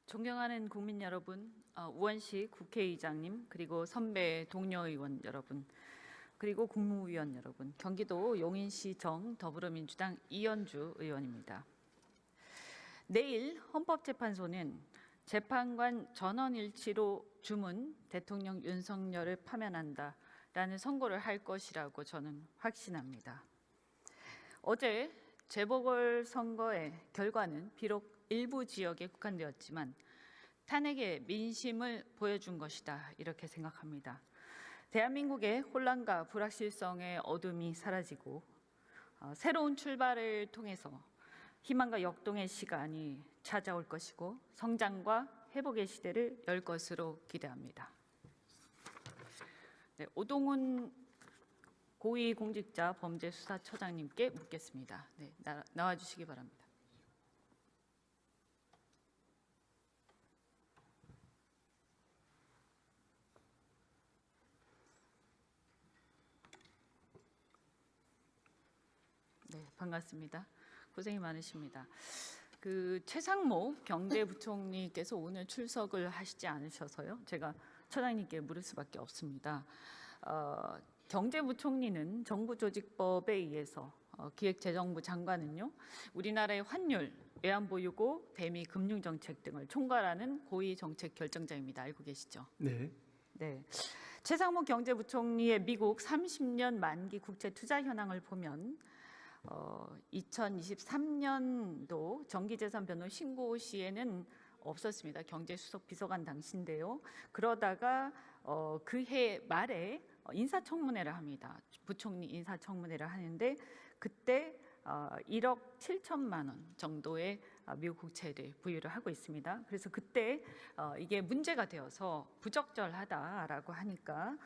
존경하는 국민 여러분, 우원식 국회의장님, 그리고 선배 동료 의원 여러분, 그리고 국무위원 여러분, 경기도 용인시정 더불어민주당 이현주 의원입니다. 내일 헌법재판소는 재판관 전원일치로 주문 대통령 윤석열을 파면한다라는 선고를 할 것이라고 저는 확신합니다. 어제 재보궐선거의 결과는 비록 일부 지역에 국한되었지만 탄핵의 민심을 보여준 것이다, 이렇게 생각합니다. 대한민국의 혼란과 불확실성의 어둠이 사라지고 새로운 출발을 통해서 희망과 역동의 시간이 찾아올 것이고 성장과 회복의 시대를 열 것으로 기대합니다. 네, 오동훈 고위공직자 범죄수사처장님께 묻겠습니다. 네, 나와주시기 바랍니다. 네, 반갑습니다. 고생이 많으십니다. 최상목 경제부총리께서 오늘 출석을 하시지 않으셔서요, 제가 처장님께 물을 수밖에 없습니다. 경제부총리는 정부조직법에 의해서 기획재정부 장관은요, 우리나라의 환율, 외환보유고, 대미 금융정책 등을 총괄하는 고위 정책 결정자입니다. 알고 계시죠? 네. 네. 최상목 경제부총리의 미국 30년 만기 국채 투자 현황을 보면 2023년도 정기재산변동 신고 시에는 없었습니다. 경제수석 비서관 당시인데요. 그러다가 그해 말에 인사청문회를 합니다. 부총리 인사청문회를 하는데 그때 1억 7천만 원 정도의 미국 국채를 부유를 하고 있습니다. 그래서 그때 이게 문제가 되어서 부적절하다라고 하니까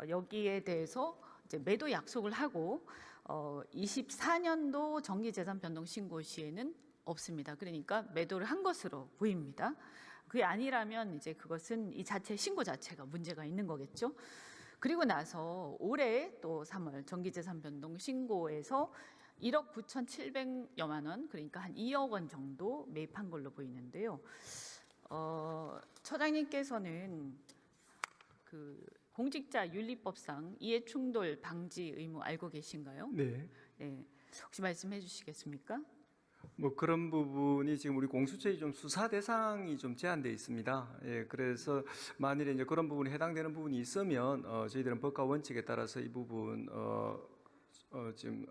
여기에 대해서 이제 매도 약속을 하고 24년도 정기재산 변동 신고 시에는 없습니다. 그러니까 매도를 한 것으로 보입니다. 그게 아니라면 이제 그것은 이 자체 신고 자체가 문제가 있는 거겠죠. 그리고 나서 올해 또 3월 정기재산 변동 신고에서 1억 9,700여만 원, 그러니까 한 2억 원 정도 매입한 걸로 보이는데요. 처장님께서는 공직자 윤리법상 이해충돌 방지 의무 알고 계신가요? 네. 네. 혹시 말씀해 주시겠습니까? 뭐 그런 부분이 지금 우리 공수처의 좀 수사 대상이 좀 제한되어 있습니다. 예, 그래서 만일에 이제 그런 부분에 해당되는 부분이 있으면 저희들은 법과 원칙에 따라서 이 부분 지금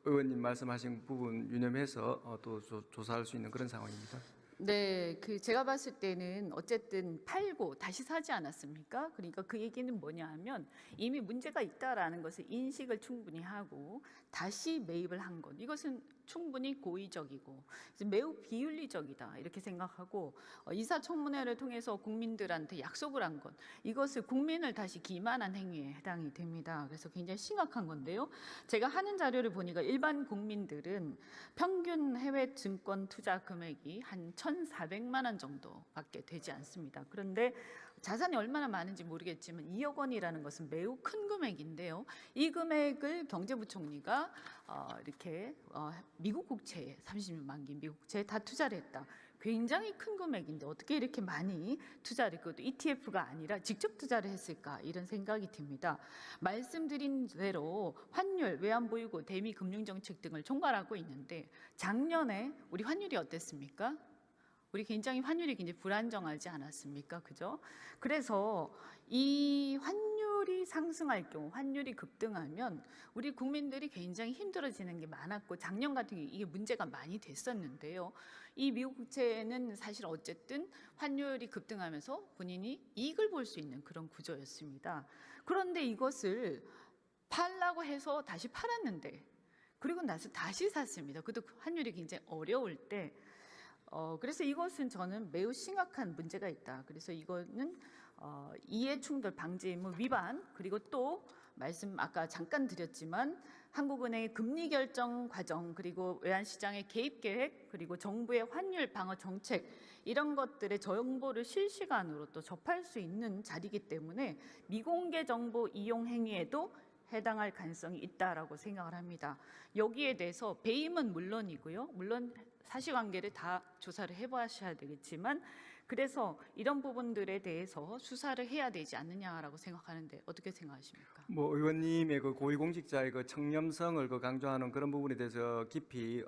의원님 말씀하신 부분 유념해서 또 조사할 수 있는 그런 상황입니다. 네, 제가 봤을 때는 어쨌든 팔고 다시 사지 않았습니까? 그러니까 그 얘기는 뭐냐 하면 이미 문제가 있다라는 것을 인식을 충분히 하고 다시 매입을 한 것, 이것은 충분히 고의적이고 매우 비윤리적이다, 이렇게 생각하고 인사청문회를 통해서 국민들한테 약속을 한 것, 이것을 국민을 다시 기만한 행위에 해당이 됩니다. 그래서 굉장히 심각한 건데요. 제가 하는 자료를 보니까 일반 국민들은 평균 해외 증권 투자 금액이 한 1,400만 원 정도밖에 되지 않습니다. 그런데 자산이 얼마나 많은지 모르겠지만 2억 원이라는 것은 매우 큰 금액인데요. 이 금액을 경제부총리가 이렇게 미국 국채에 30년 만기 미국 국채에 다 투자를 했다. 굉장히 큰 금액인데 어떻게 이렇게 많이 투자를, 그것도 ETF가 아니라 직접 투자를 했을까, 이런 생각이 듭니다. 말씀드린 대로 환율, 외환보유고, 대미 금융정책 등을 총괄하고 있는데 작년에 우리 환율이 어땠습니까? 우리 환율이 굉장히 불안정하지 않았습니까? 그죠? 그래서 이 환율이 상승할 경우, 환율이 급등하면 우리 국민들이 굉장히 힘들어지는 게 많았고, 작년 같은 경우 이게 문제가 많이 됐었는데요. 이 미국 국채는 사실 어쨌든 환율이 급등하면서 본인이 이익을 볼 수 있는 그런 구조였습니다. 그런데 이것을 팔라고 해서 다시 팔았는데, 그리고 나서 다시 샀습니다. 그것도 환율이 굉장히 어려울 때. 그래서 이것은 저는 매우 심각한 문제가 있다. 그래서 이거는 이해충돌 방지 의무 위반, 그리고 또 말씀 아까 잠깐 드렸지만 한국은행의 금리 결정 과정, 그리고 외환시장의 개입 계획, 그리고 정부의 환율 방어 정책, 이런 것들의 정보를 실시간으로 또 접할 수 있는 자리이기 때문에 미공개 정보 이용 행위에도 해당할 가능성이 있다라고 생각을 합니다. 여기에 대해서 배임은 물론이고요. 물론 사실관계를 다 조사를 해보셔야 되겠지만 그래서 이런 부분들에 대해서 수사를 해야 되지 않느냐라고 생각하는데 어떻게 생각하십니까? 뭐 의원님의 그 고위공직자의 그 청렴성을 그 강조하는 그런 부분에 대해서 깊이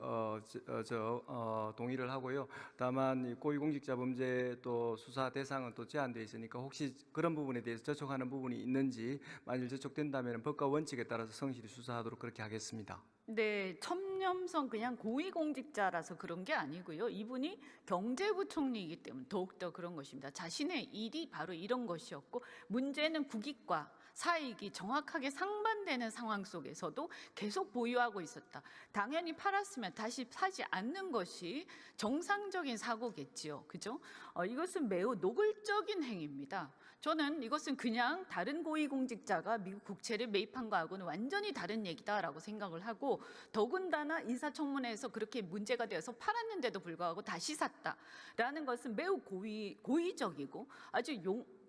동의를 하고요. 다만 이 고위공직자 범죄 또 수사 대상은 또 제한돼 있으니까 혹시 그런 부분에 대해서 저촉하는 부분이 있는지 만일 저촉된다면 법과 원칙에 따라서 성실히 수사하도록 그렇게 하겠습니다. 네, 청렴성 그냥 고위공직자라서 그런 게 아니고요. 이분이 경제부총리이기 때문에 더욱더 그런 것입니다. 자신의 일이 바로 이런 것이었고 문제는 국익과 사익이 정확하게 상반되는 상황 속에서도 계속 보유하고 있었다. 당연히 팔았으면 다시 사지 않는 것이 정상적인 사고겠지요. 그죠? 이것은 매우 노골적인 행위입니다. 저는 이것은 그냥 다른 고위공직자가 미국 국채를 매입한 거하고는 완전히 다른 얘기다라고 생각을 하고 더군다나 인사청문회에서 그렇게 문제가 되어서 팔았는데도 불구하고 다시 샀다라는 것은 매우 고의적이고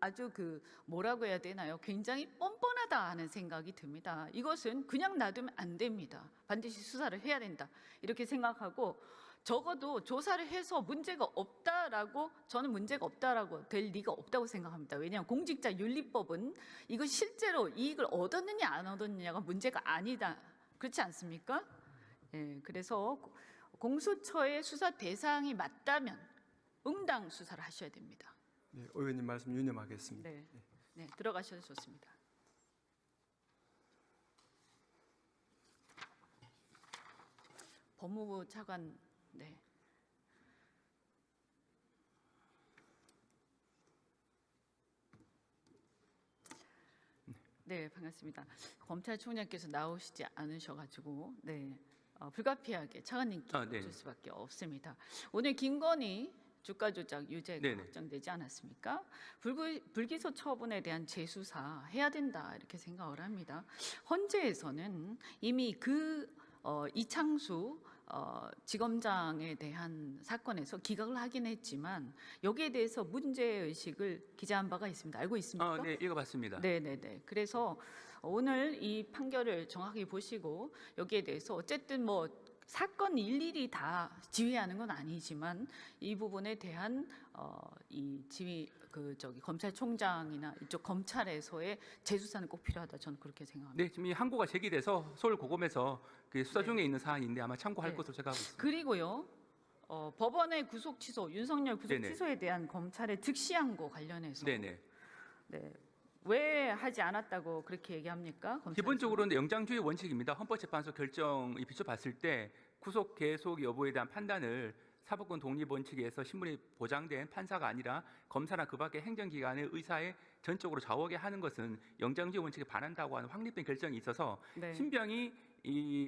아주 그 뭐라고 해야 되나요? 굉장히 뻔뻔하다 하는 생각이 듭니다. 이것은 그냥 놔두면 안 됩니다. 반드시 수사를 해야 된다. 이렇게 생각하고 적어도 조사를 해서 문제가 없다라고 저는 문제가 없다라고 될 리가 없다고 생각합니다. 왜냐하면 공직자윤리법은 이거 실제로 이익을 얻었느냐 안 얻었느냐가 문제가 아니다. 그렇지 않습니까? 예, 그래서 공수처의 수사 대상이 맞다면 응당 수사를 하셔야 됩니다. 네, 의원님 말씀 유념하겠습니다. 네, 네, 들어가셔도 좋습니다. 법무부 차관, 네. 네, 반갑습니다. 검찰총장께서 나오시지 않으셔가지고, 네, 불가피하게 차관님께 네. 줄 수밖에 없습니다. 오늘 김건희 주가 조작 유죄가 네네. 확정되지 않았습니까? 불기소 처분에 대한 재수사 해야 된다 이렇게 생각을 합니다. 헌재에서는 이미 이창수 지검장에 대한 사건에서 기각을 하긴 했지만 여기에 대해서 문제 의식을 기자한 바가 있습니다. 알고 있습니까? 네, 읽어봤습니다. 네네네. 그래서 오늘 이 판결을 정확히 보시고 여기에 대해서 어쨌든 뭐 사건 일일이 다 지휘하는 건 아니지만 이 부분에 대한 이 지휘 검찰총장이나 이쪽 검찰에서의 재수사는 꼭 필요하다. 저는 그렇게 생각합니다. 네, 지금 이 항고가 제기돼서 서울 고검에서 그 수사 네. 중에 있는 사안인데 아마 참고할 네. 것으로 제가 하고 있습니다. 그리고요. 법원의 구속 취소, 윤석열 구속 네네. 취소에 대한 검찰의 즉시 항고 관련해서 네네. 네. 왜 하지 않았다고 그렇게 얘기합니까? 검찰에서? 기본적으로는 영장주의 원칙입니다. 헌법재판소 결정이 비춰봤을 때 구속 계속 여부에 대한 판단을 사법권 독립 원칙에 의해서 신분이 보장된 판사가 아니라 검사나 그 밖의 행정기관의 의사에 전적으로 좌우하게 하는 것은 영장주의 원칙에 반한다고 하는 확립된 결정이 있어서 네. 신병이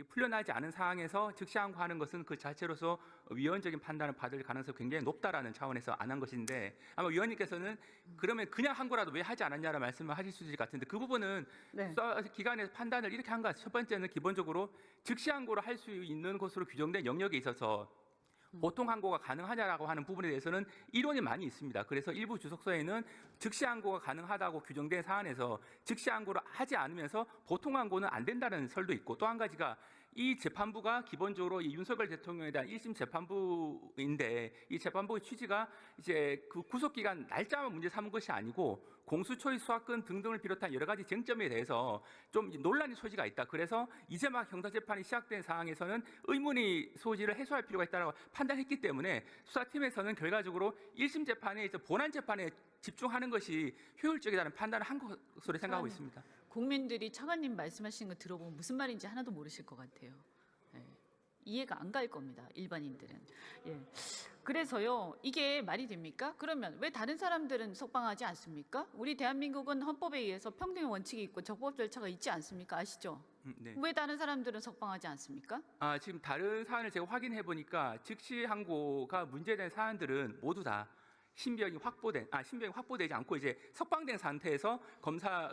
풀려나지 않은 상황에서 즉시 항고하는 것은 그 자체로서 위헌적인 판단을 받을 가능성이 굉장히 높다라는 차원에서 안 한 것인데 아마 위원님께서는 그러면 그냥 항고라도 왜 하지 않았냐라는 말씀을 하실 수 있을 것 같은데 그 부분은 네. 수사 기관에서 판단을 이렇게 한 것 같아요. 첫 번째는 기본적으로 즉시 항고를 할 수 있는 것으로 규정된 영역에 있어서 보통 항고가 가능하냐라고 하는 부분에 대해서는 이론이 많이 있습니다. 그래서 일부 주석서에는 즉시 항고가 가능하다고 규정된 사안에서 즉시 항고를 하지 않으면서 보통 항고는 안 된다는 설도 있고 또 한 가지가 이 재판부가 기본적으로 이 윤석열 대통령에 대한 1심 재판부인데 이 재판부의 취지가 이제 그 구속기간 날짜만 문제 삼은 것이 아니고 공수처의 수사권 등등을 비롯한 여러 가지 쟁점에 대해서 좀 논란의 소지가 있다. 그래서 이제 막 형사재판이 시작된 상황에서는 의문의 소지를 해소할 필요가 있다고 판단했기 때문에 수사팀에서는 결과적으로 1심 재판에 이제 본안 재판에 집중하는 것이 효율적이라는 판단을 한 것으로 생각하고 있습니다. 국민들이 차관님 말씀하시는 거 들어보면 무슨 말인지 하나도 모르실 것 같아요. 예. 이해가 안 갈 겁니다. 일반인들은. 예. 그래서요. 이게 말이 됩니까? 그러면 왜 다른 사람들은 석방하지 않습니까? 우리 대한민국은 헌법에 의해서 평등의 원칙이 있고 적법 절차가 있지 않습니까? 아시죠? 네. 왜 다른 사람들은 석방하지 않습니까? 지금 다른 사안을 제가 확인해 보니까 즉시 항고가 문제된 사안들은 모두 다 신병이 확보되지 않고 이제 석방된 상태에서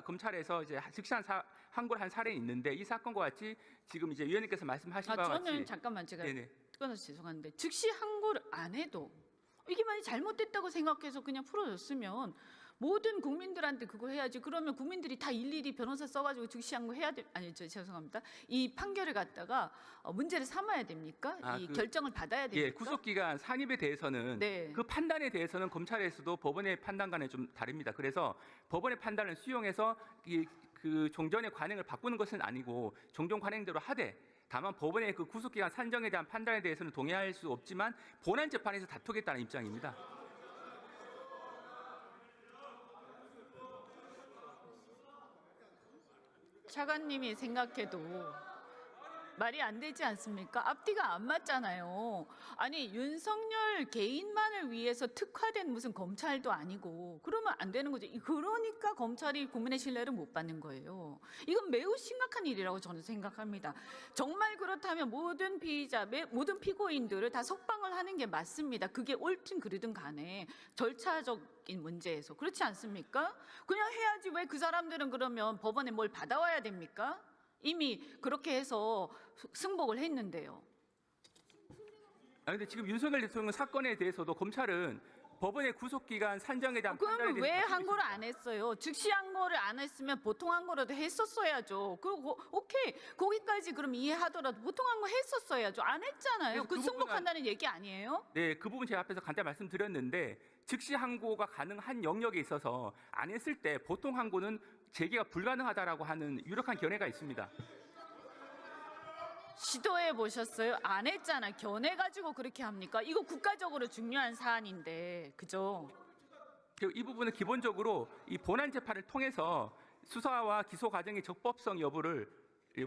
검찰에서 이제 즉시한 항고를 한 사례는 있는데 이 사건과 같이 지금 이제 위원님께서 말씀하신 바와 같이 저는 잠깐만 제가 네네. 끊어서 죄송한데 즉시 항고를 안 해도 이게 만약 잘못됐다고 생각해서 그냥 풀어줬으면 모든 국민들한테 그거 해야지. 그러면 국민들이 다 일일이 변호사 써가지고 즉시항고 해야 돼. 아니, 죄송합니다. 이 판결을 갖다가 문제를 삼아야 됩니까? 이 결정을 받아야 됩니까? 예, 구속기간 산입에 대해서는 네. 그 판단에 대해서는 검찰에서도 법원의 판단과는 좀 다릅니다. 그래서 법원의 판단을 수용해서 그 종전의 관행을 바꾸는 것은 아니고 종전 관행대로 하되, 다만 법원의 그 구속기간 산정에 대한 판단에 대해서는 동의할 수 없지만 본안 재판에서 다투겠다는 입장입니다. 차관님이 생각해도 말이 안 되지 않습니까? 앞뒤가 안 맞잖아요. 아니, 윤석열 개인만을 위해서 특화된 무슨 검찰도 아니고 그러면 안 되는 거죠. 그러니까 검찰이 국민의 신뢰를 못 받는 거예요. 이건 매우 심각한 일이라고 저는 생각합니다. 정말 그렇다면 모든 피의자, 모든 피고인들을 다 석방을 하는 게 맞습니다. 그게 옳든 그르든 간에 절차적인 문제에서. 그렇지 않습니까? 그냥 해야지 왜 그 사람들은 그러면 법원에 뭘 받아와야 됩니까? 이미 그렇게 해서 승복을 했는데요. 근데 지금 윤석열 대통령 사건에 대해서도 검찰은 법원의 구속기간 산정에 대한 판단에 그러면 대해서 왜 다투고 항고를 있습니다. 안 했어요? 즉시 항고를 안 했으면 보통 항고라도 했었어야죠. 그리고 오케이, 거기까지 그럼 이해하더라도 보통 항고 했었어야죠. 안 했잖아요. 그래서 그 그 승복한다는 얘기 아니에요? 네, 그 부분 제가 앞에서 간단히 말씀드렸는데, 즉시 항고가 가능한 영역에 있어서 안 했을 때 보통 항고는 재개가 불가능하다라고 하는 유력한 견해가 있습니다. 시도해 보셨어요? 안 했잖아. 견해가지고 그렇게 합니까? 이거 국가적으로 중요한 사안인데, 그죠? 그리고 이 부분은 기본적으로 이 본안 재판을 통해서 수사와 기소 과정의 적법성 여부를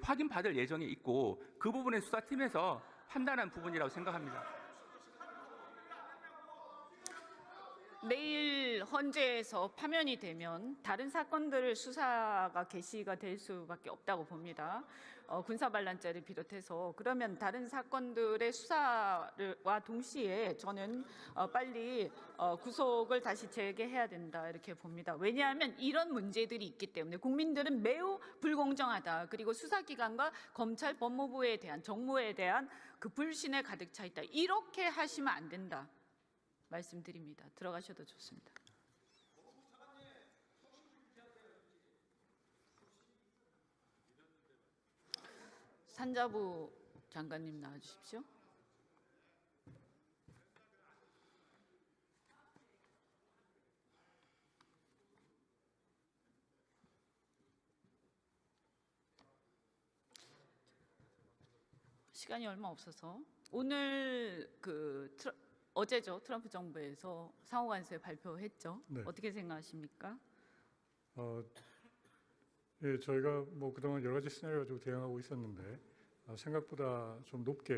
확인받을 예정에 있고, 그 부분은 수사팀에서 판단한 부분이라고 생각합니다. 내일 헌재에서 파면이 되면 다른 사건들 수사가 개시가 될 수밖에 없다고 봅니다. 군사반란죄를 비롯해서. 그러면 다른 사건들의 수사와 동시에 저는 빨리 구속을 다시 재개해야 된다 이렇게 봅니다. 왜냐하면 이런 문제들이 있기 때문에 국민들은 매우 불공정하다. 그리고 수사기관과 검찰, 법무부에 대한, 정무에 대한 그 불신에 가득 차 있다. 이렇게 하시면 안 된다. 말씀드립니다. 들어가셔도 좋습니다. 산자부 장관님 나와주십시오. 시간이 얼마 없어서 오늘 어제죠. 트럼프 정부에서 상호관세 발표했죠. 네. 어떻게 생각하십니까? 예, 저희가 뭐 그동안 여러 가지 시나리오 가지고 대응하고 있었는데 생각보다 좀 높게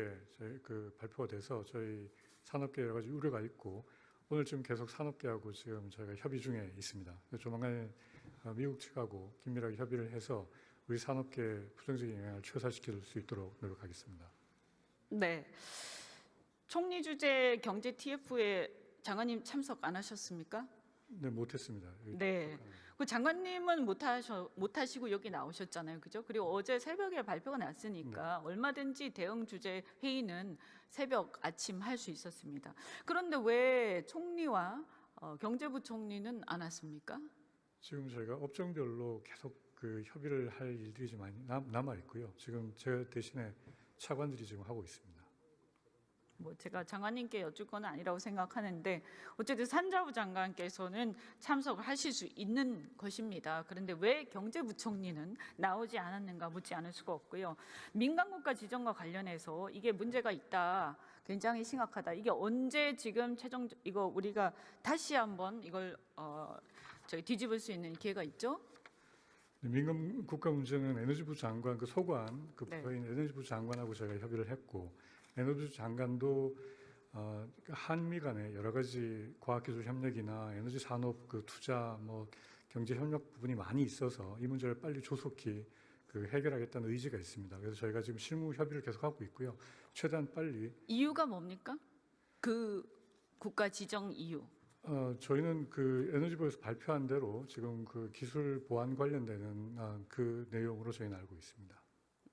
그 발표가 돼서 저희 산업계 여러 가지 우려가 있고 오늘 지금 계속 산업계하고 지금 저희가 협의 중에 있습니다. 조만간 미국 측하고 긴밀하게 협의를 해서 우리 산업계에 부정적인 영향을 최소화시킬 수 있도록 노력하겠습니다. 네. 총리 주재 경제 TF에 장관님 참석 안 하셨습니까? 네, 못했습니다. 네. 그 장관님은 못하시고 여기 나오셨잖아요, 그죠? 그리고 어제 새벽에 발표가 났으니까 얼마든지 대응 주재 회의는 새벽 아침 할 수 있었습니다. 그런데 왜 총리와 경제부총리는 안 왔습니까? 지금 저희가 업종별로 계속 그 협의를 할 일들이 좀 많이 남아 있고요. 지금 제 대신에 차관들이 지금 하고 있습니다. 뭐 제가 장관님께 여쭐 건 아니라고 생각하는데 어쨌든 산자부 장관께서는 참석을 하실 수 있는 것입니다. 그런데 왜 경제부총리는 나오지 않았는가 묻지 않을 수가 없고요. 민간국가 지정과 관련해서 이게 문제가 있다. 굉장히 심각하다. 이게 언제 지금 이거 우리가 다시 한번 이걸 뒤집을 수 있는 기회가 있죠? 민간 국가 문제는 에너지부 장관 그 소관 그 네. 부서인 에너지부 장관하고 저희가 협의를 했고 에너지부 장관도 한미 간의 여러 가지 과학기술 협력이나 에너지 산업 그 투자 뭐 경제 협력 부분이 많이 있어서 이 문제를 빨리 조속히 그 해결하겠다는 의지가 있습니다. 그래서 저희가 지금 실무 협의를 계속하고 있고요. 최대한 빨리 이유가 뭡니까? 그 국가 지정 이유. 저희는 그 에너지부에서 발표한 대로 지금 그 기술 보안 관련되는 그 내용으로 저희는 알고 있습니다.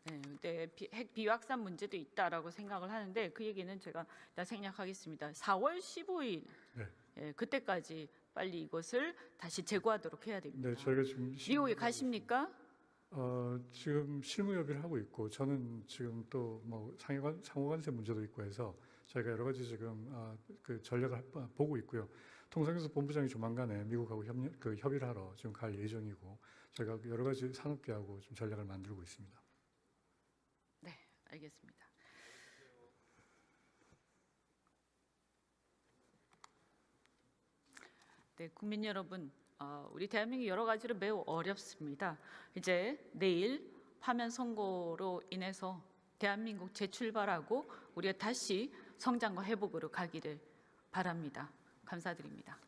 네, 근데 핵 비확산 문제도 있다라고 생각을 하는데 그 얘기는 제가 다 생략하겠습니다. 4월 15일 네. 예, 그때까지 빨리 이것을 다시 제고하도록 해야 됩니다. 네, 저희가 지금 미국에 가십니까? 지금 실무 협의를 하고 있고 저는 지금 또 뭐 상호관세 문제도 있고 해서 저희가 여러 가지 지금 그 전략을 보고 있고요. 통상교섭 본부장이 조만간에 미국하고 협의를 하러 지금 갈 예정이고 저희가 여러 가지 산업계하고 좀 전략을 만들고 있습니다. 네, 알겠습니다. 네, 국민 여러분, 우리 대한민국 여러 가지로 매우 어렵습니다. 이제 내일 파면 선고로 인해서 대한민국 재출발하고 우리가 다시 성장과 회복으로 가기를 바랍니다. 감사드립니다.